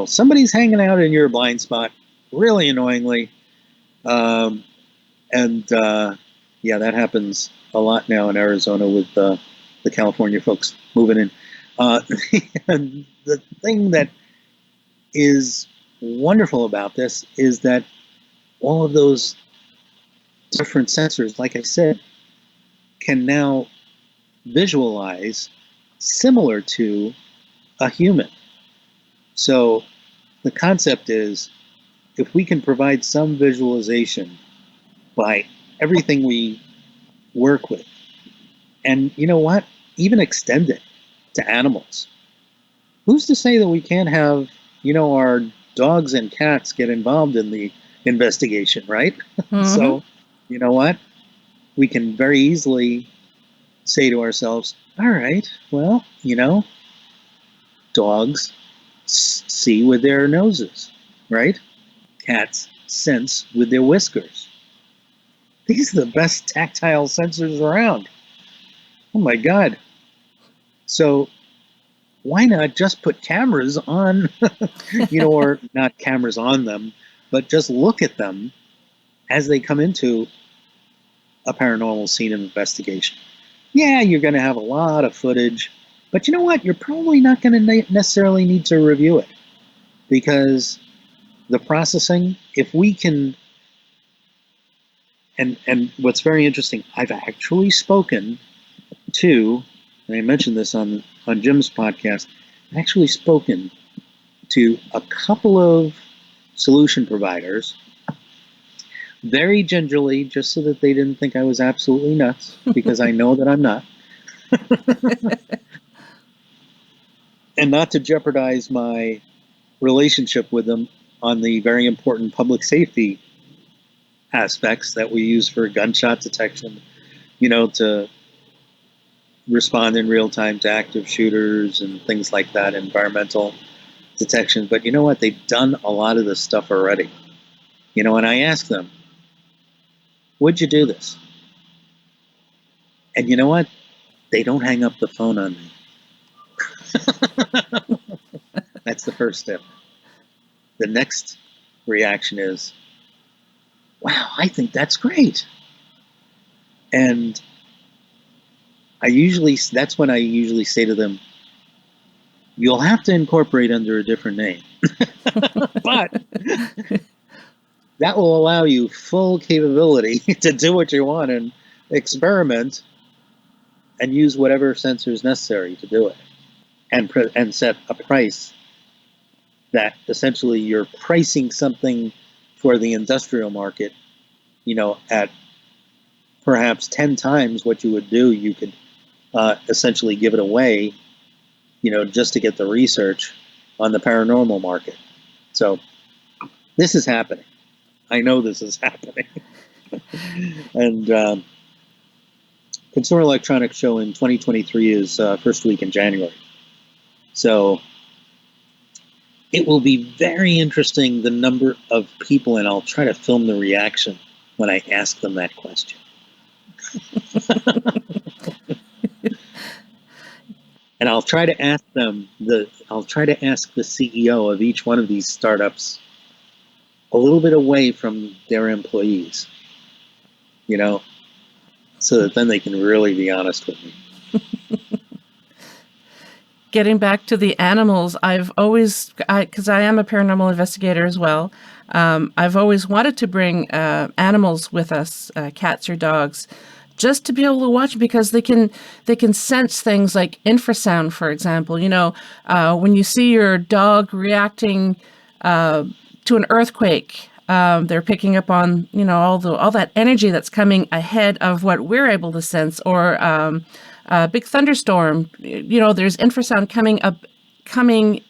somebody's hanging out in your blind spot really annoyingly. That happens a lot now in Arizona with the California folks moving in. And the thing that is wonderful about this is that all of those different sensors, like I said, can now visualize similar to a human. So the concept is, if we can provide some visualization by everything we work with, and you know what, even extend it to animals, who's to say that we can't have, our dogs and cats get involved in the investigation, right? So, you know what, we can very easily say to ourselves, all right, well, dogs see with their noses, right? Cats sense with their whiskers. These are the best tactile sensors around. Oh my God. So why not just put cameras on, or not cameras on them, but just look at them as they come into a paranormal scene of investigation. Yeah, you're going to have a lot of footage, but you know what? You're probably not going to necessarily need to review it, because the processing, if we can, and what's very interesting, I've actually spoken to, and I mentioned this on Jim's podcast, I've actually spoken to a couple of solution providers, very gingerly, just so that they didn't think I was absolutely nuts, because I know that I'm not. And not to jeopardize my relationship with them on the very important public safety aspects that we use for gunshot detection, to respond in real time to active shooters and things like that, environmental detection. But you know what? They've done a lot of this stuff already. And I asked them, would you do this? And you know what? they don't hang up the phone on me. That's the first step. The next reaction is, wow, I think that's great. And that's when I usually say to them, you'll have to incorporate under a different name. But that will allow you full capability to do what you want and experiment and use whatever sensor is necessary to do it, and set a price that essentially you're pricing something for the industrial market, at perhaps 10 times what you would do. You could essentially give it away, just to get the research on the paranormal market. So this is happening. I know this is happening. And Consumer Electronics Show in 2023 is first week in January. So it will be very interesting, the number of people, and I'll try to film the reaction when I ask them that question. And I'll try to ask them, I'll try to ask the CEO of each one of these startups a little bit away from their employees, so that then they can really be honest with me. Getting back to the animals, because I am a paranormal investigator as well, I've always wanted to bring animals with us, cats or dogs, just to be able to watch, because they can sense things like infrasound, for example. When you see your dog reacting to an earthquake, they're picking up on all that energy that's coming ahead of what we're able to sense, or a big thunderstorm. There's infrasound coming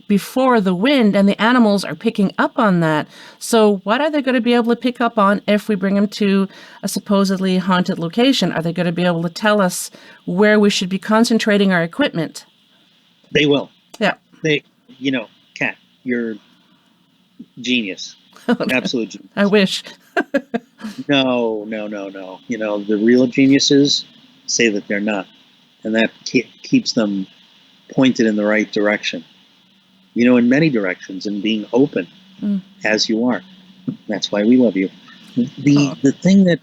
before the wind, and the animals are picking up on that. So what are they going to be able to pick up on if we bring them to a supposedly haunted location? Are they going to be able to tell us where we should be concentrating our equipment? They will. Yeah. Kat, you're genius. Absolute genius. I wish. No. The real geniuses say that they're not. And that keeps them pointed in the right direction. In many directions, and being open as you are. That's why we love you. The thing that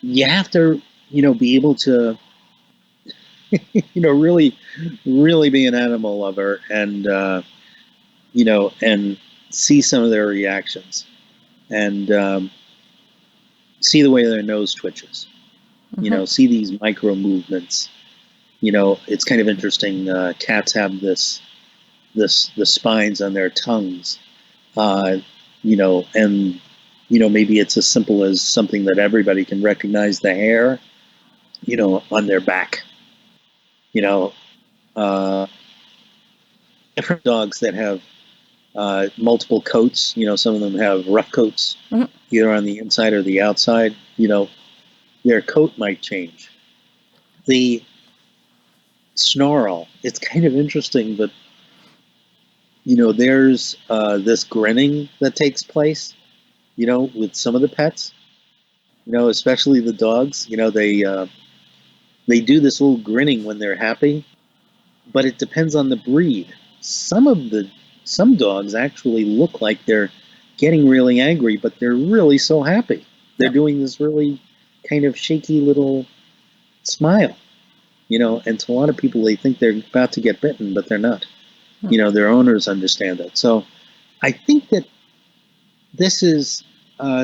you have to, be able to, really, really be an animal lover, and, and see some of their reactions, and see the way their nose twitches, see these micro movements. It's kind of interesting. Cats have the spines on their tongues, and maybe it's as simple as something that everybody can recognize, the hair, on their back. Different dogs that have multiple coats. Some of them have rough coats, either on the inside or the outside. Their coat might change. The snarl, it's kind of interesting, but there's this grinning that takes place, with some of the pets, especially the dogs. They do this little grinning when they're happy, but it depends on the breed. Some dogs actually look like they're getting really angry, but they're really so happy. They're doing this really kind of shaky little smile, and to a lot of people, they think they're about to get bitten, but they're not. Their owners understand that. So I think that this is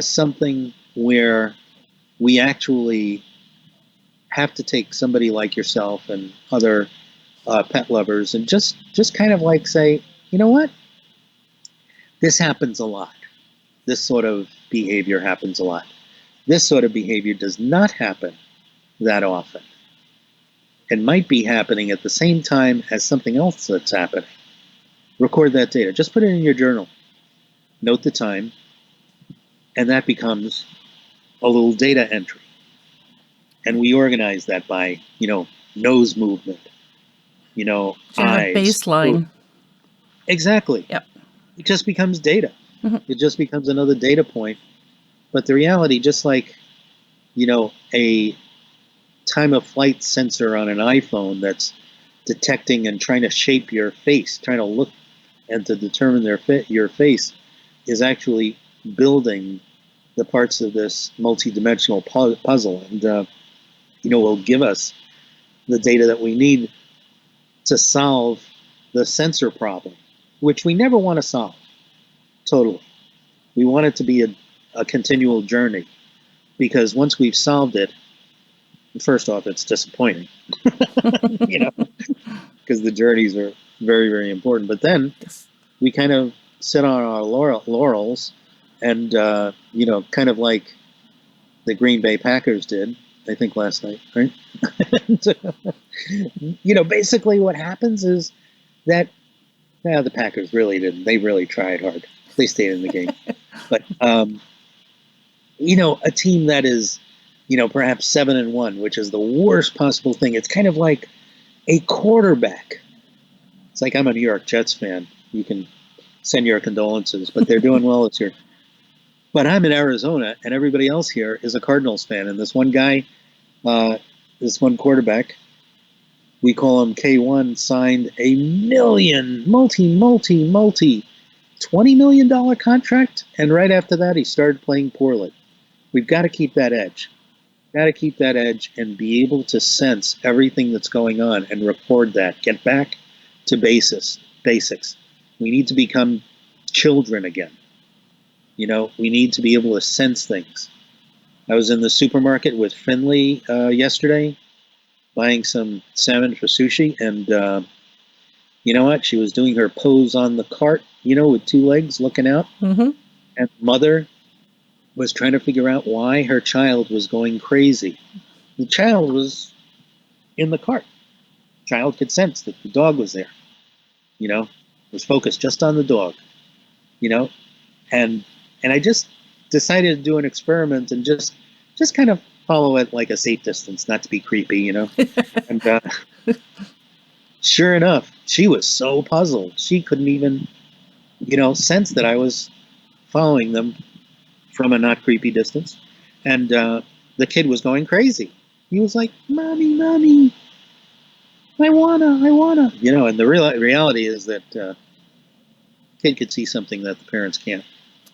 something where we actually have to take somebody like yourself and other pet lovers and just kind of like say, you know what? This happens a lot. This sort of behavior happens a lot. This sort of behavior does not happen that often. It might be happening at the same time as something else that's happening. Record that data. Just put it in your journal. Note the time. And that becomes a little data entry. And we organize that by, nose movement, So eyes. a baseline. Exactly. Yep. It just becomes data. Mm-hmm. It just becomes another data point. But the reality, just like, a time of flight sensor on an iPhone that's detecting and trying to shape your face, trying to look and to determine your face, is actually building the parts of this multi-dimensional puzzle, and will give us the data that we need to solve the sensor problem, which we never want to solve totally. We want it to be a continual journey, because once we've solved it, first off, it's disappointing, because the journeys are very, very important. But then we kind of sit on our laurels and, kind of like the Green Bay Packers did, I think, last night, right? And, basically what happens is that the Packers really didn't. They really tried hard. They stayed in the game. But, a team that is, perhaps 7-1, which is the worst possible thing. It's kind of like a quarterback. It's like, I'm a New York Jets fan. You can send your condolences, but they're doing well this year. But I'm in Arizona, and everybody else here is a Cardinals fan. And this one guy, this one quarterback, we call him K1, signed a multi $20 million contract. And right after that, he started playing poorly. We've got to keep that edge. Got to keep that edge and be able to sense everything that's going on and record that. Get back to basics. We need to become children again. We need to be able to sense things. I was in the supermarket with Finley yesterday, buying some salmon for sushi, and you know what? She was doing her pose on the cart, with two legs looking out, and mother was trying to figure out why her child was going crazy. The child was in the cart. The child could sense that the dog was there, was focused just on the dog, and I just decided to do an experiment and just kind of follow it like a safe distance, not to be creepy, and sure enough, she was so puzzled. She couldn't even, sense that I was following them from a not creepy distance. And the kid was going crazy. He was like, Mommy, I wanna. And the reality is that kid could see something that the parents can't.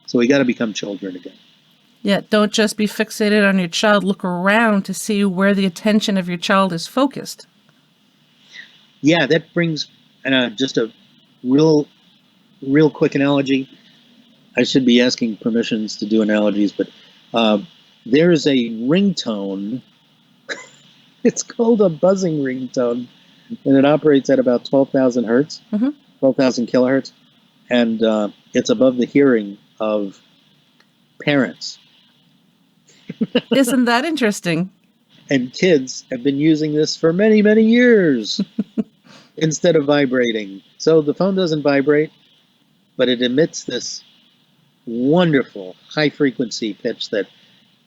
So we got to become children again. Yeah, don't just be fixated on your child. Look around to see where the attention of your child is focused. Yeah, that brings just a real quick analogy. I should be asking permissions to do analogies, but there is a ringtone. It's called a buzzing ringtone, and it operates at about 12,000 hertz, 12,000 kilohertz, and it's above the hearing of parents. Isn't that interesting? And kids have been using this for many, many years instead of vibrating. So the phone doesn't vibrate, but it emits this wonderful high-frequency pitch that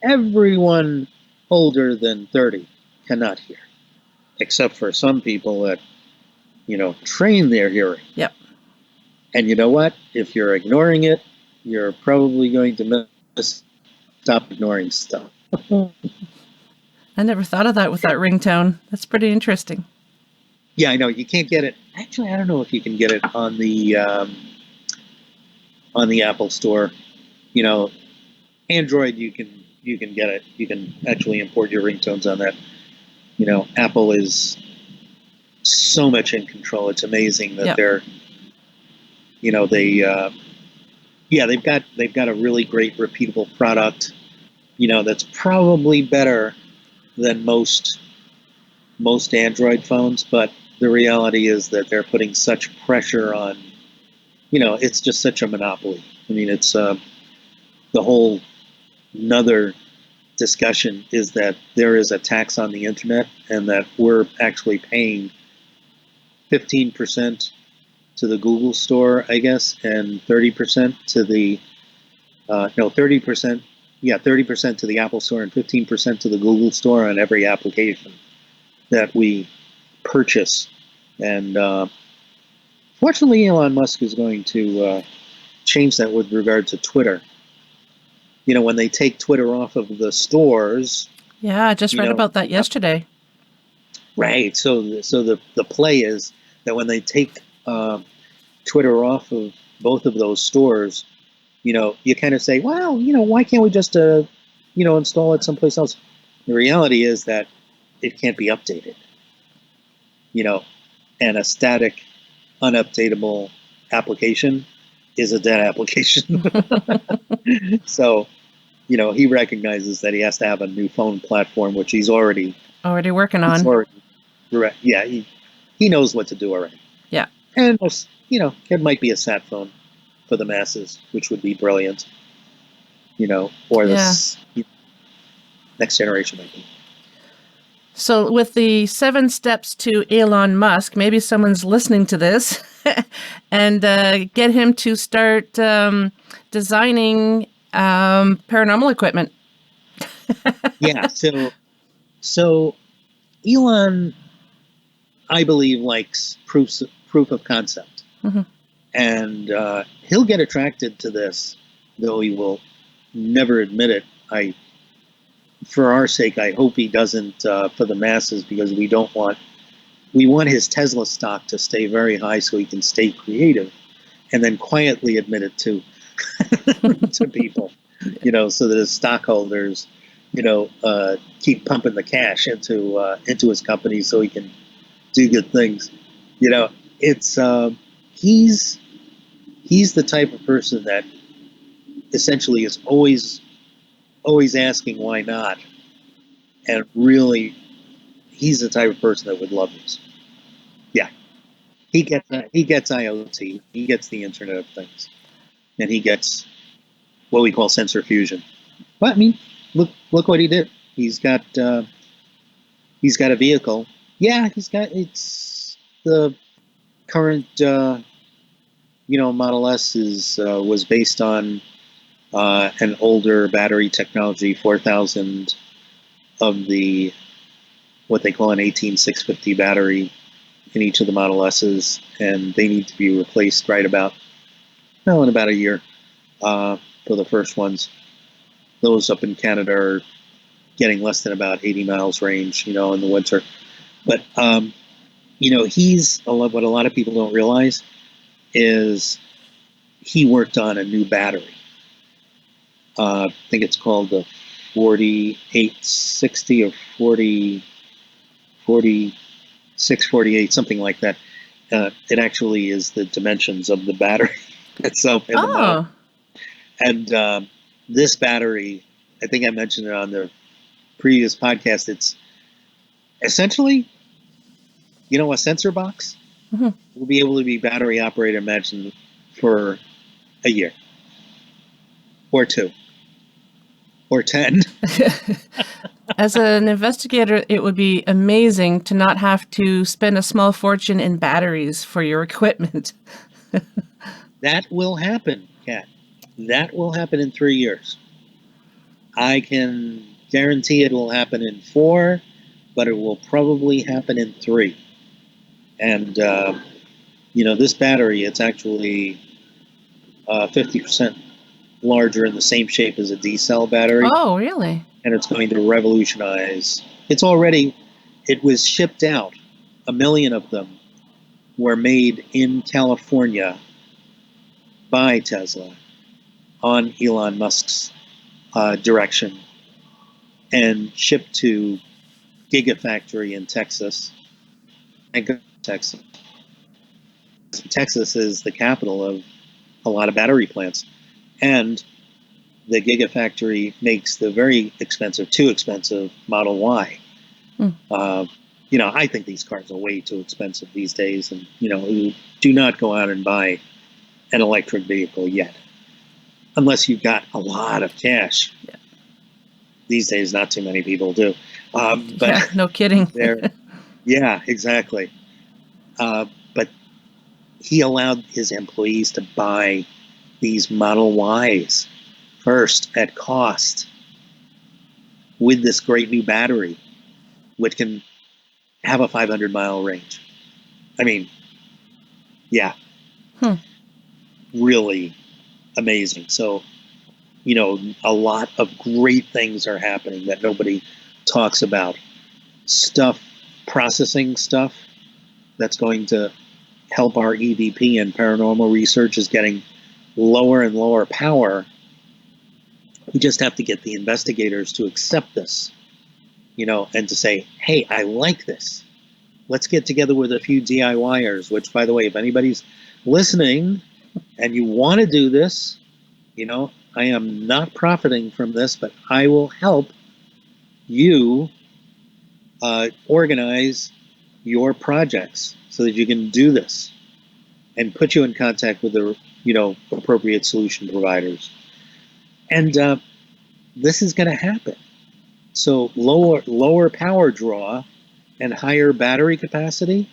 everyone older than 30 cannot hear, except for some people that, train their hearing. Yep. And you know what? If you're ignoring it, you're probably going to stop ignoring stuff. I never thought of that with that ringtone. That's pretty interesting. Yeah, I know. You can't get it. Actually, I don't know if you can get it on the Apple Store. Android, you can get it. You can actually import your ringtones on that. Apple is so much in control. It's amazing that they're, they've got a really great repeatable product, that's probably better than most Android phones, but the reality is that they're putting such pressure on, it's just such a monopoly. I mean, it's the whole another discussion is that there is a tax on the internet, and that we're actually paying 15% to the Google store, I guess, and 30% to the 30%. Yeah, 30% to the Apple Store and 15% to the Google Store on every application that we purchase. And fortunately, Elon Musk is going to change that with regard to Twitter. When they take Twitter off of the stores. Yeah, I just read about that yesterday. Right. So the play is that when they take Twitter off of both of those stores, you kind of say, well, why can't we just install it someplace else? The reality is that it can't be updated. And a static, unupdatable application is a dead application. So, he recognizes that he has to have a new phone platform, which he's already working on. Yeah, he knows what to do already. Yeah. And, it might be a sat phone for the masses, which would be brilliant. Or this next generation might be. So with the 7 steps to Elon Musk, maybe someone's listening to this and get him to start designing paranormal equipment. Yeah. So Elon, I believe, likes proof of concept. Mm-hmm. And he'll get attracted to this, though he will never admit it. For our sake, I hope he doesn't for the masses, because we want his Tesla stock to stay very high so he can stay creative and then quietly admit it to people, so that his stockholders, keep pumping the cash into his company so he can do good things. It's he's the type of person that essentially is always asking why not, and really he's the type of person that would love this. Yeah, he gets IoT, he gets the Internet of Things, and he gets what we call sensor fusion. But I mean, look what he did. He's got a vehicle. Yeah, it's the current Model S was based on an older battery technology, 4000 of the what they call an 18650 battery in each of the Model S's, and they need to be replaced in about a year for the first ones. Those up in Canada are getting less than about 80 miles range, in the winter. But he's what a lot of people don't realize is he worked on a new battery. I think it's called the 4860 or 4648, something like that. It actually is the dimensions of the battery itself in the model. And this battery, I think I mentioned it on the previous podcast, it's essentially, a sensor box. Mm-hmm. Will be able to be battery operated, imagine, for a year or 2 or 10. As an investigator, it would be amazing to not have to spend a small fortune in batteries for your equipment. That will happen, Kat. That will happen in 3 years. I can guarantee it will happen in 4, but it will probably happen in 3. And, this battery, it's actually 50% larger in the same shape as a D-cell battery. Oh, really? And it's going to revolutionize. It was shipped out. 1 million of them were made in California by Tesla on Elon Musk's direction and shipped to Gigafactory in Texas. Texas. Texas is the capital of a lot of battery plants. And the Gigafactory makes the very expensive, too expensive Model Y. I think these cars are way too expensive these days. And, you do not go out and buy an electric vehicle yet, unless you've got a lot of cash. Yeah. These days, not too many people do. But no kidding. Yeah, exactly. But he allowed his employees to buy these Model Ys first at cost with this great new battery, which can have a 500-mile range. I mean, yeah, really amazing. So, a lot of great things are happening that nobody talks about. Stuff processing stuff that's going to help our EVP and paranormal research is getting lower and lower power. We just have to get the investigators to accept this, and to say, hey, I like this. Let's get together with a few DIYers, which, by the way, if anybody's listening and you want to do this, I am not profiting from this, but I will help you organize your projects so that you can do this and put you in contact with the, appropriate solution providers. And this is going to happen. So lower power draw and higher battery capacity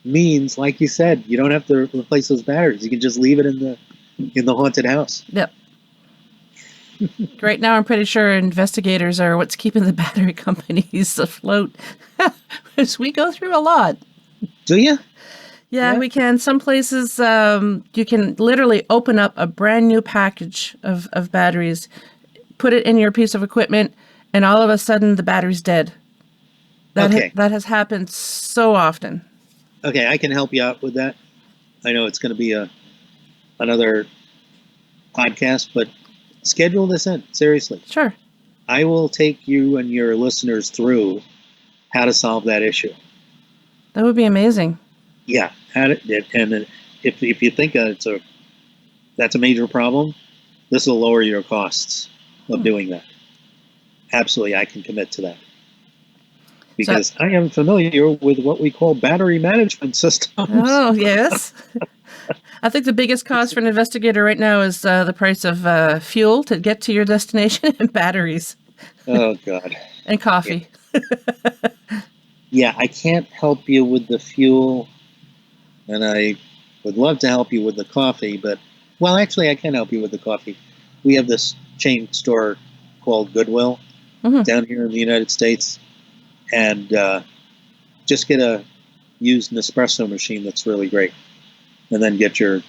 means, like you said, you don't have to replace those batteries. You can just leave it in the haunted house. Yep. Right now, I'm pretty sure investigators are what's keeping the battery companies afloat. As we go through a lot. Do you? Yeah, we can. Some places you can literally open up a brand new package of batteries, put it in your piece of equipment, and all of a sudden the battery's dead. That has happened so often. Okay, I can help you out with that. I know it's going to be another podcast, but schedule this in, seriously. Sure. I will take you and your listeners through how to solve that issue. That would be amazing. Yeah, and if you think that's a major problem, this will lower your costs of doing that. Absolutely, I can commit to that. Because I am familiar with what we call battery management systems. Oh, yes. I think the biggest cost for an investigator right now is the price of fuel to get to your destination and batteries. Oh, God. And coffee. Yeah, I can't help you with the fuel, and I would love to help you with the coffee, but, well, actually, I can help you with the coffee. We have this chain store called Goodwill down here in the United States, and just get a used Nespresso machine that's really great, and then get your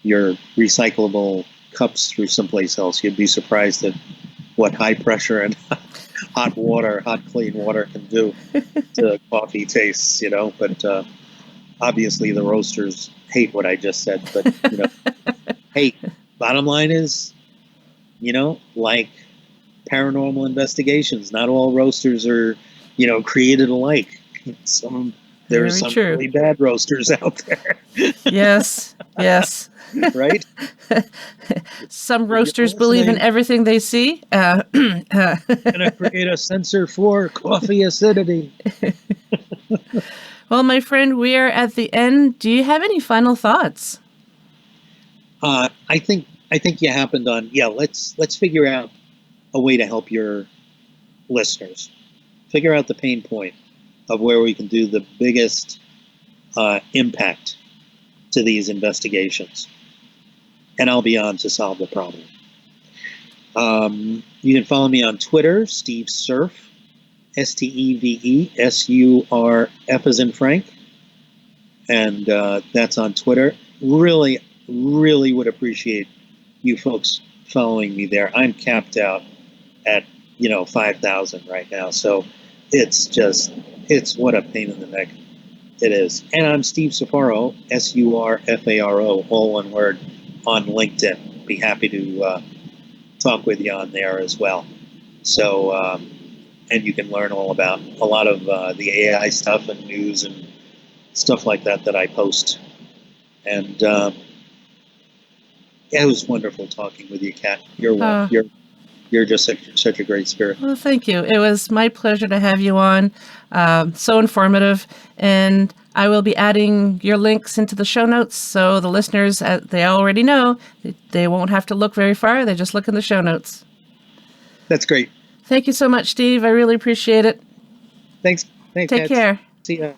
recyclable cups through someplace else. You'd be surprised at what high pressure and hot clean water can do to coffee tastes, but obviously the roasters hate what I just said, but hey, bottom line is, like paranormal investigations, not all roasters are, created alike. There's some really bad roasters out there. Yes. Right? Some roasters believe in everything they see. Going to create a sensor for coffee acidity. Well, my friend, we are at the end. Do you have any final thoughts? I think you happened on. Yeah, let's figure out a way to help your listeners. Figure out the pain point of where we can do the biggest impact to these investigations. And I'll be on to solve the problem. You can follow me on Twitter, Steve Surf, SteveSurf as in Frank. And that's on Twitter. Really, really would appreciate you folks following me there. I'm capped out at, 5,000 right now. So it's what a pain in the neck it is. And I'm Steve Surfaro, Surfaro, all one word, on LinkedIn. Be happy to talk with you on there as well. So, and you can learn all about a lot of the AI stuff and news and stuff like that I post. And it was wonderful talking with you, Kat. You're just such a great spirit. Well, thank you. It was my pleasure to have you on. So informative. And I will be adding your links into the show notes. So the listeners, they already know, they won't have to look very far. They just look in the show notes. That's great. Thank you so much, Steve. I really appreciate it. Thanks. Take care. See ya.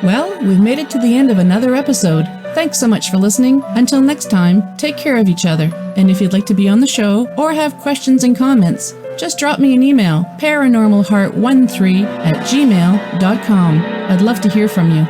Well, we've made it to the end of another episode. Thanks so much for listening. Until next time, take care of each other. And if you'd like to be on the show or have questions and comments, just drop me an email, paranormalheart13@gmail.com. I'd love to hear from you.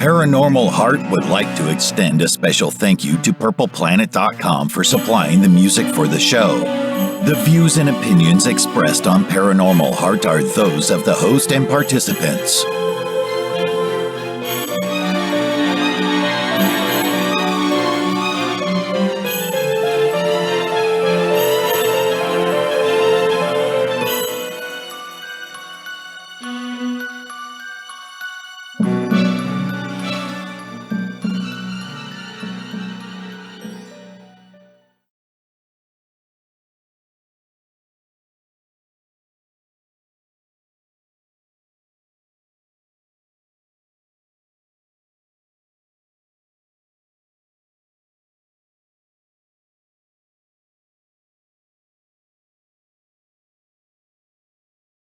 Paranormal Heart would like to extend a special thank you to PurplePlanet.com for supplying the music for the show. The views and opinions expressed on Paranormal Heart are those of the host and participants.